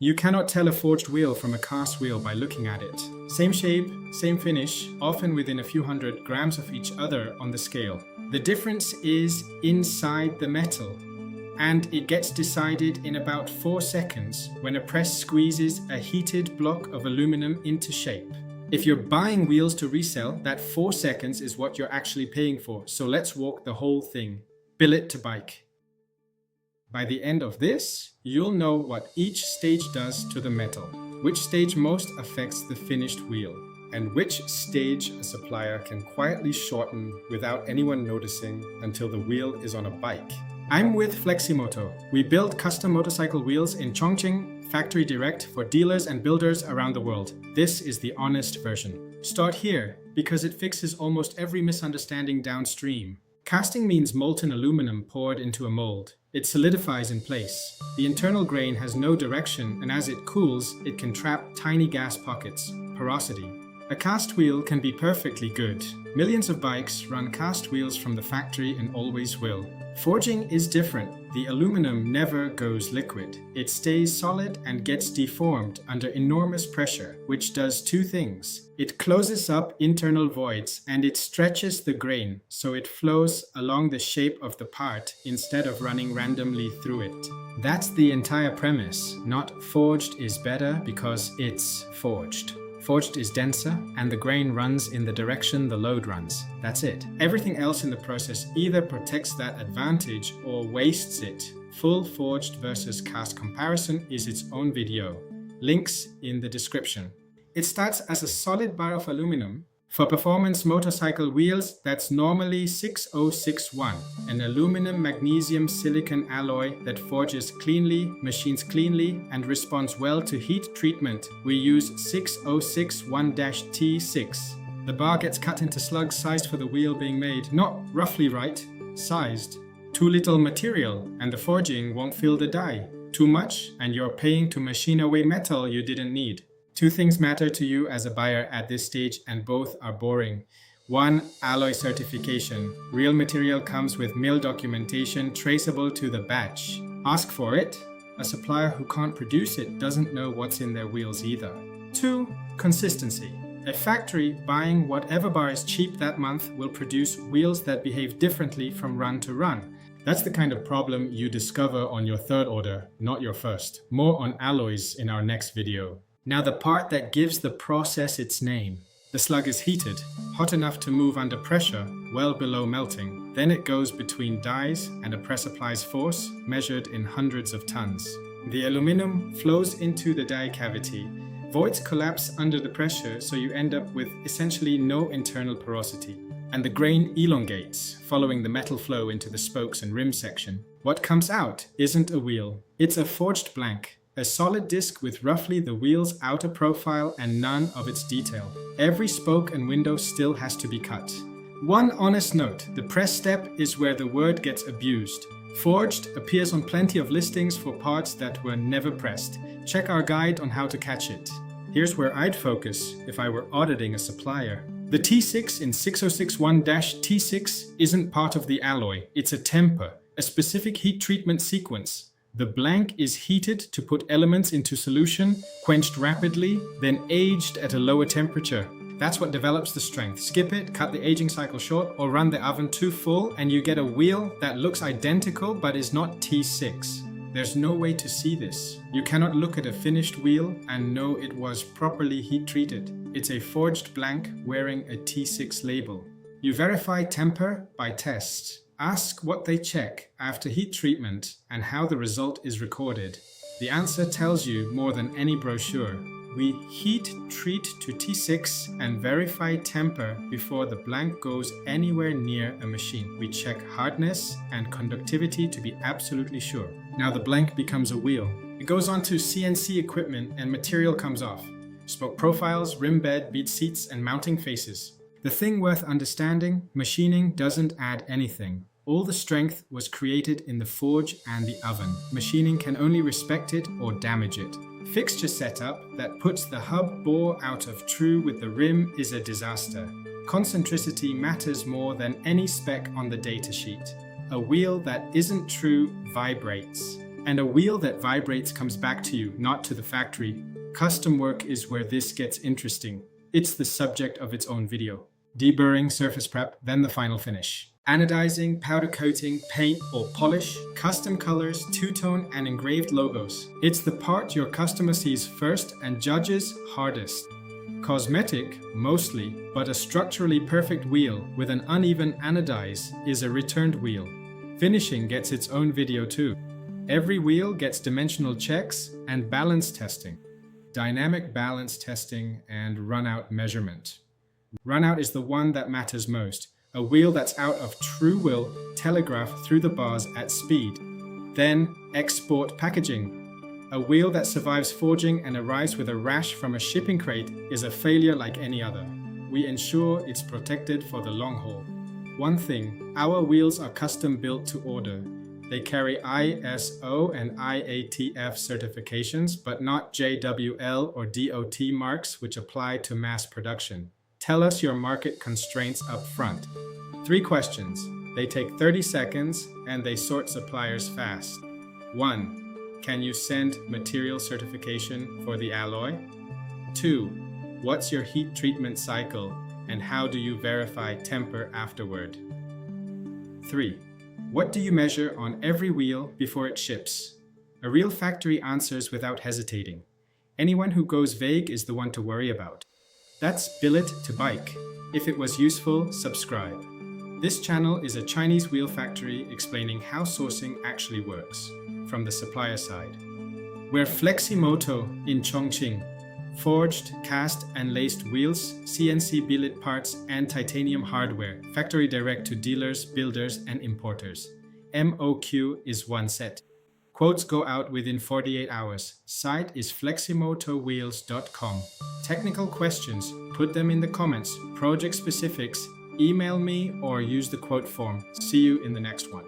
You cannot tell a forged wheel from a cast wheel by looking at it. Same shape, same finish, often within a few hundred grams of each other on the scale. The difference is inside the metal, and it gets decided in about 4 seconds when a press squeezes a heated block of aluminum into shape. If you're buying wheels to resell, that 4 seconds is what you're actually paying for, so let's walk the whole thing. Billet to bike. By the end of this, you'll know what each stage does to the metal, which stage most affects the finished wheel, and which stage a supplier can quietly shorten without anyone noticing until the wheel is on a bike. I'm with FLEXIMOTO. We build custom motorcycle wheels in Chongqing, factory direct for dealers and builders around the world. This is the honest version. Start here, because it fixes almost every misunderstanding downstream. Casting means molten aluminum poured into a mold. It solidifies in place. The internal grain has no direction, and as it cools, it can trap tiny gas pockets, porosity. A cast wheel can be perfectly good. Millions of bikes run cast wheels from the factory and always will. Forging is different. The aluminum never goes liquid. It stays solid and gets deformed under enormous pressure, which does two things. It closes up internal voids and it stretches the grain so it flows along the shape of the part instead of running randomly through it. That's the entire premise, not forged is better because it's forged. Forged is denser, and the grain runs in the direction the load runs. That's it. Everything else in the process either protects that advantage or wastes it. Full forged versus cast comparison is its own video. Links in the description. It starts as a solid bar of aluminum. For performance motorcycle wheels, that's normally 6061, an aluminum magnesium silicon alloy that forges cleanly, machines cleanly, and responds well to heat treatment. We use 6061-T6. The bar gets cut into slugs sized for the wheel being made, not roughly right, sized. Too little material, and the forging won't fill the die. Too much, and you're paying to machine away metal you didn't need. Two things matter to you as a buyer at this stage, and both are boring. 1. Alloy certification. Real material comes with mill documentation traceable to the batch. Ask for it. A supplier who can't produce it doesn't know what's in their wheels either. 2. Consistency. A factory buying whatever bar is cheap that month will produce wheels that behave differently from run to run. That's the kind of problem you discover on your third order, not your first. More on alloys in our next video. Now the part that gives the process its name. The slug is heated, hot enough to move under pressure, well below melting. Then it goes between dies and a press applies force, measured in hundreds of tons. The aluminum flows into the die cavity. Voids collapse under the pressure, so you end up with essentially no internal porosity. And the grain elongates, following the metal flow into the spokes and rim section. What comes out isn't a wheel, it's a forged blank. A solid disc with roughly the wheel's outer profile and none of its detail. Every spoke and window still has to be cut. One honest note, the press step is where the word gets abused. Forged appears on plenty of listings for parts that were never pressed. Check our guide on how to catch it. Here's where I'd focus if I were auditing a supplier. The T6 in 6061-T6 isn't part of the alloy, it's a temper, a specific heat treatment sequence. The blank is heated to put elements into solution, quenched rapidly, then aged at a lower temperature. That's what develops the strength. Skip it, cut the aging cycle short, or run the oven too full, and you get a wheel that looks identical but is not T6. There's no way to see this. You cannot look at a finished wheel and know it was properly heat treated. It's a forged blank wearing a T6 label. You verify temper by tests. Ask what they check after heat treatment and how the result is recorded. The answer tells you more than any brochure. We heat treat to T6 and verify temper before the blank goes anywhere near a machine. We check hardness and conductivity to be absolutely sure. Now the blank becomes a wheel. It goes onto CNC equipment and material comes off. Spoke profiles, rim bed, bead seats, and mounting faces. The thing worth understanding, machining doesn't add anything. All the strength was created in the forge and the oven. Machining can only respect it or damage it. Fixture setup that puts the hub bore out of true with the rim is a disaster. Concentricity matters more than any spec on the datasheet. A wheel that isn't true vibrates. And a wheel that vibrates comes back to you, not to the factory. Custom work is where this gets interesting. It's the subject of its own video. Deburring, surface prep, then the final finish. Anodizing, powder coating, paint or polish, custom colors, two-tone and engraved logos. It's the part your customer sees first and judges hardest. Cosmetic, mostly, but a structurally perfect wheel with an uneven anodize is a returned wheel. Finishing gets its own video too. Every wheel gets dimensional checks and balance testing. Dynamic balance testing and runout measurement. Runout is the one that matters most. A wheel that's out of true will telegraph through the bars at speed. Then, export packaging. A wheel that survives forging and arrives with a rash from a shipping crate is a failure like any other. We ensure it's protected for the long haul. One thing, our wheels are custom built to order. They carry ISO and IATF certifications, but not JWL or DOT marks which apply to mass production. Tell us your market constraints up front. 3 questions. They take 30 seconds and they sort suppliers fast. 1. Can you send material certification for the alloy? 2. What's your heat treatment cycle and how do you verify temper afterward? 3. What do you measure on every wheel before it ships? A real factory answers without hesitating. Anyone who goes vague is the one to worry about. That's Billet to Bike. If it was useful, subscribe. This channel is a Chinese wheel factory explaining how sourcing actually works, from the supplier side. We're FLEXIMOTO in Chongqing. Forged, cast and laced wheels, CNC billet parts and titanium hardware, factory direct to dealers, builders and importers. MOQ is 1 set. Quotes go out within 48 hours. Site is fleximotowheels.com. Technical questions, put them in the comments. Project specifics, email me or use the quote form. See you in the next one.